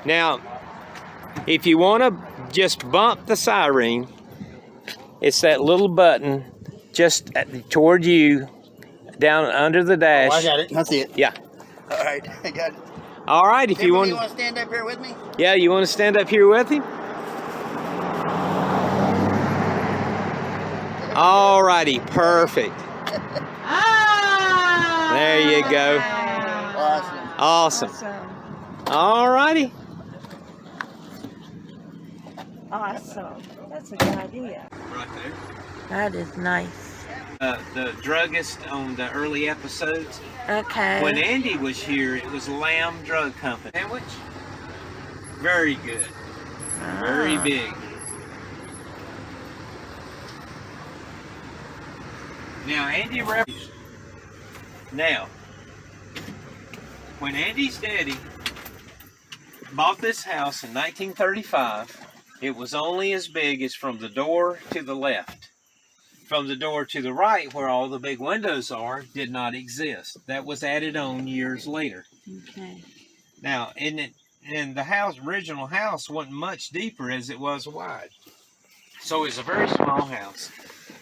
Now, if you want to just bump the siren, it's that little button just toward you, down under the dash. Oh, I got it. That's it. Yeah. All right, I got it. All right, if you want to stand up here with me? Yeah, you want to stand up here with him? All righty, perfect. There you go. Awesome. All righty. Awesome. That's a good idea. Right there. That is nice. The druggist on the early episodes. Okay. When Andy was here, it was Lamb Drug Company. Sandwich? Very good. Very big. Now, Andy Now, when Andy's daddy bought this house in 1935, it was only as big as from the door to the left. From the door to the right, where all the big windows are, did not exist. That was added on years later. Okay. Now, and the original house wasn't much deeper as it was wide. So it's a very small house.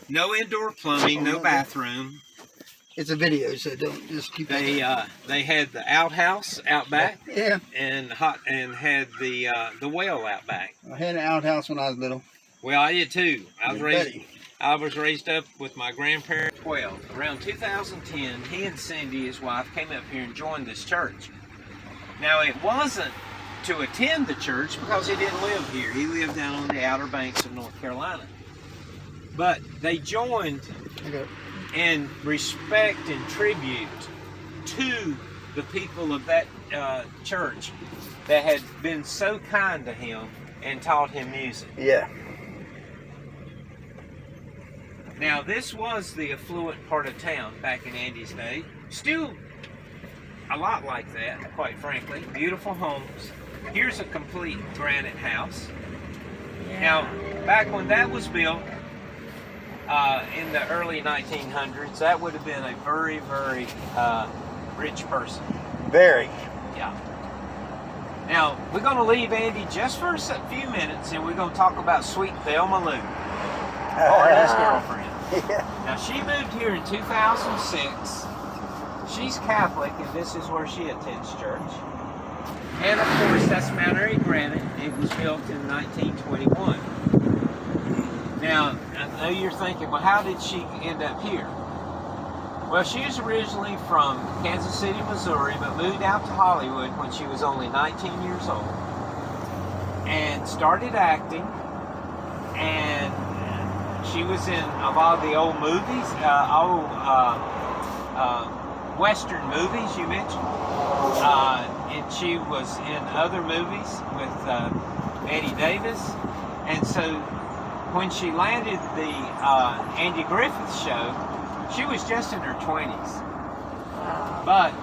No indoor plumbing, no bathroom. It's a video, so don't just keep. They had the outhouse out back. Yeah. And had the well out back. I had an outhouse when I was little. Well, I did too. I was raised up with my grandparents. 12. Around 2010, he and Cindy, his wife, came up here and joined this church. Now, it wasn't to attend the church because he didn't live here. He lived down on the outer banks of North Carolina. But they joined in respect and tribute to the people of that church that had been so kind to him and taught him music. Yeah. Now, this was the affluent part of town back in Andy's day. Still a lot like that, quite frankly. Beautiful homes. Here's a complete granite house. Yeah. Now, back when that was built, in the early 1900s, that would have been a very, very rich person. Very. Yeah. Now, we're going to leave Andy just for a few minutes, and we're going to talk about sweet Thelma Lou, his girlfriend. Yeah. Now, she moved here in 2006. She's Catholic, and this is where she attends church. And, of course, that's Mount Airy Granite. It was built in 1921. Now, I know you're thinking, well, how did she end up here? Well, she was originally from Kansas City, Missouri, but moved out to Hollywood when she was only 19 years old. And started acting, and she was in a lot of the old movies, Western movies you mentioned. And she was in other movies with Eddie Davis. And so when she landed the Andy Griffith show, she was just in her 20s. But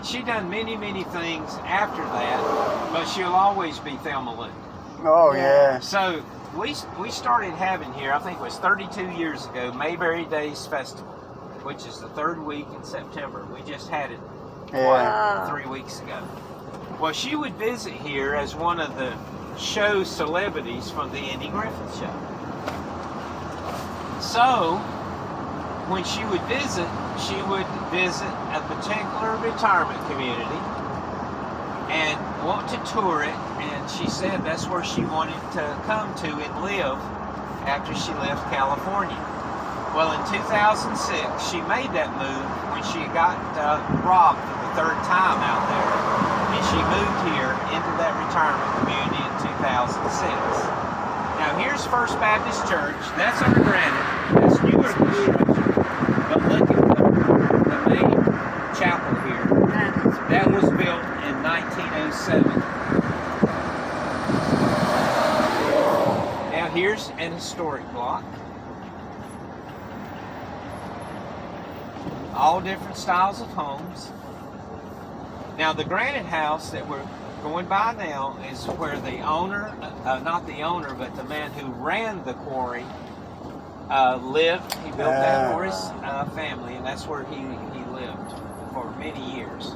she done many, many things after that, but she'll always be Thelma Lou. Oh, yeah. So we started having here, I think it was 32 years ago, Mayberry Days Festival, which is the third week in September. We just had it 3 weeks ago. Well, she would visit here as one of the show celebrities from the Andy Griffith show. So when she would visit a particular retirement community and want to tour it, and she said that's where she wanted to come to and live after she left California. Well, in 2006, she made that move when she got robbed for the third time out there, and she moved here into that retirement community in 2006. Now, here's First Baptist Church. That's under granite. That's newer construction. But look at the main chapel here. That was built in 1907. Now, here's an historic block. All different styles of homes. Now, the granite house that we're going by now is where the owner, not the owner, but the man who ran the quarry lived. He built that for his family, and that's where he lived for many years.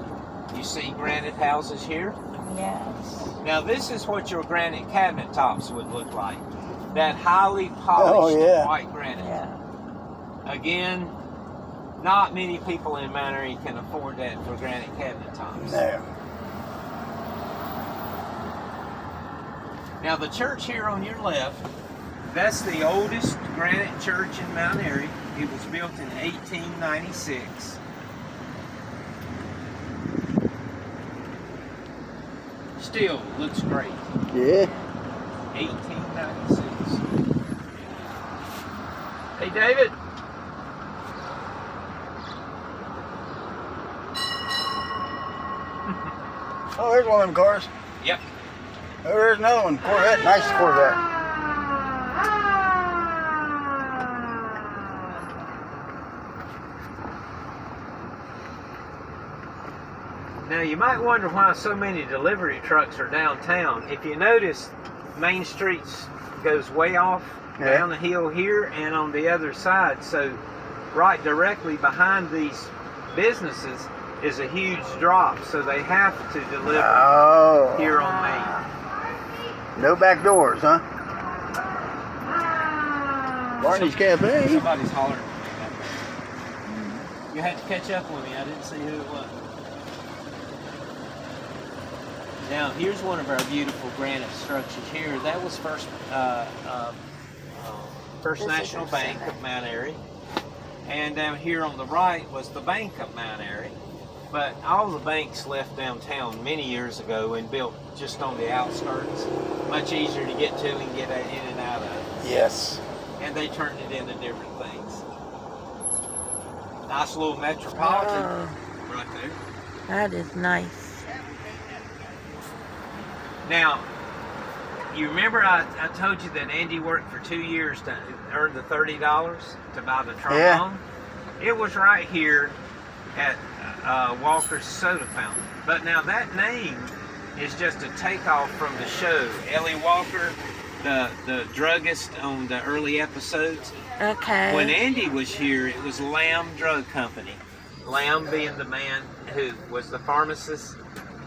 You see granite houses here? Yes. Now this is what your granite cabinet tops would look like. That highly polished white granite. Yeah. Again, not many people in Mount Airy can afford that for granite cabinet tops. No. Now the church here on your left, that's the oldest granite church in Mount Airy. It was built in 1896. Still looks great. Yeah. 1896. Hey David. Oh, there's one of them cars. Yep. Oh, there's another one. Corvette. Nice Corvette. Now you might wonder why so many delivery trucks are downtown. If you notice, Main Street goes way off down the hill here and on the other side. So right directly behind these businesses is a huge drop. So they have to deliver here on Main. No back doors, huh? Barney's Cafe. Somebody's hollering at me back there. You had to catch up with me. I didn't see who it was. Now, here's one of our beautiful granite structures here. That was First National Bank of Mount Airy. And down here on the right was the Bank of Mount Airy. But all the banks left downtown many years ago and built just on the outskirts. Much easier to get to and get in and out of. Yes. And they turned it into different things. Nice little metropolitan right there. That is nice. Now, you remember I told you that Andy worked for 2 years to earn the $30 to buy the trombone? Yeah. It was right here at Walker's Soda Fountain. But now that name is just a takeoff from the show. Ellie Walker, the druggist on the early episodes. Okay. When Andy was here, it was Lamb Drug Company. Lamb being the man who was the pharmacist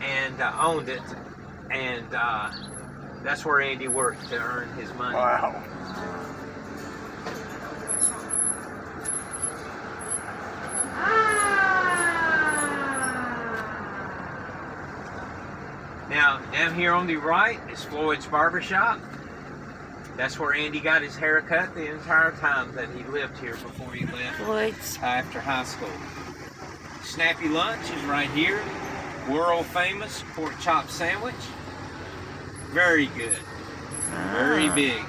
and owned it. And that's where Andy worked to earn his money. Wow. Now, down here on the right is Floyd's Barbershop. That's where Andy got his hair cut the entire time that he lived here before he left Floyd's. after high school. Snappy Lunch is right here. World famous pork chop sandwich. Very good. Very big.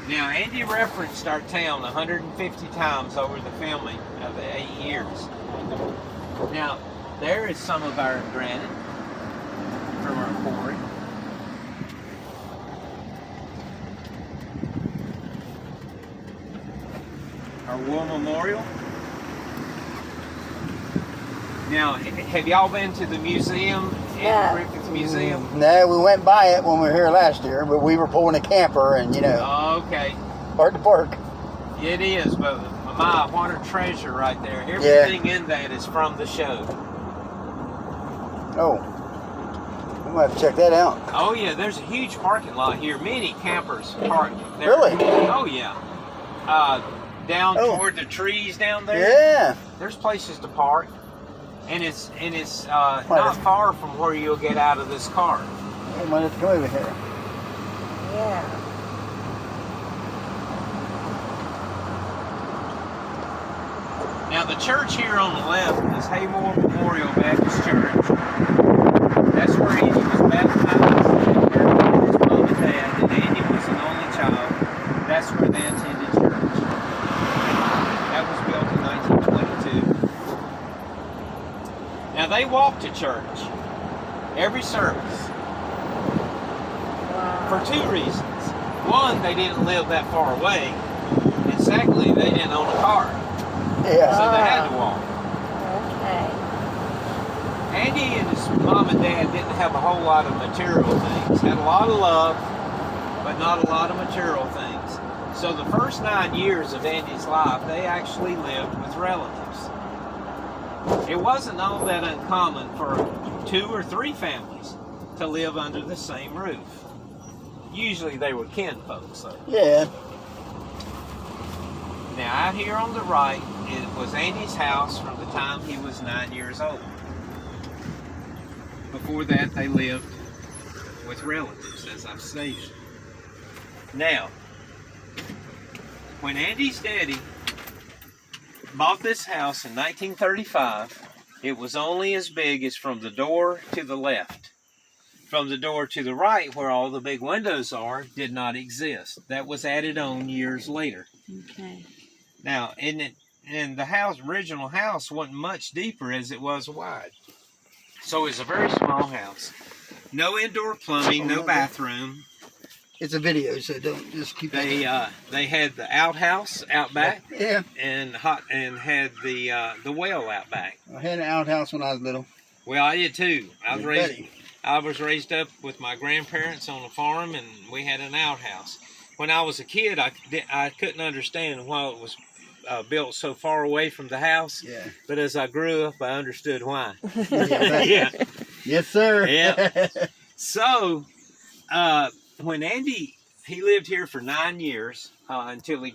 Now, Andy referenced our town 150 times over the filming of the 8 years. Now, there is some of our granite from our quarry. Our war memorial. Now, have y'all been to the museum, Yeah. Griffith Museum? No, we went by it when we were here last year, but we were pulling a camper and, you know, Okay, hard to park. it is, but my, what a treasure right there. Everything in that is from the show. Oh. I'm going to have to check that out. Oh yeah, there's a huge parking lot here. Many campers park there. Really? Oh yeah. Down toward the trees down there. Yeah. There's places to park, and it's not far from where you'll get out of this car. I might have to come over here. Yeah. Now the church here on the left is Haymore Memorial Baptist Church. That's where Andy was baptized, and where his mom and dad, and Andy was an only child. That's where they attended church. That was built in 1922. Now they walked to church every service for two reasons. One, they didn't live that far away, and secondly, they didn't own a car, Yeah. so they had to walk. Okay. Andy and his mom and dad didn't have a whole lot of material things. Had a lot of love, but not a lot of material things. So the first 9 years of Andy's life, they actually lived with relatives. It wasn't all that uncommon for 2 or 3 families to live under the same roof. Usually they were kin folks, though. Yeah. Now out here on the right, it was Andy's house from the time he was 9 years old. Before that, they lived with relatives, as I've stated. Now, when Andy's daddy bought this house in 1935, it was only as big as from the door to the left. From the door to the right, where all the big windows are, did not exist. That was added on years later. Okay. Now, the original house wasn't much deeper as it was wide. So it's a very small house. No indoor plumbing, no bathroom. It's a video, so don't just keep. They had the outhouse out back. Yeah. And had the well out back. I had an outhouse when I was little. Well, I did too. I was Buddy. raised up with my grandparents on a farm, and we had an outhouse. When I was a kid, I couldn't understand why it was built so far away from the house. Yeah. But as I grew up, I understood why. Yeah. Yeah. Yes, sir. Yeah. So, when Andy, he lived here for 9 years until he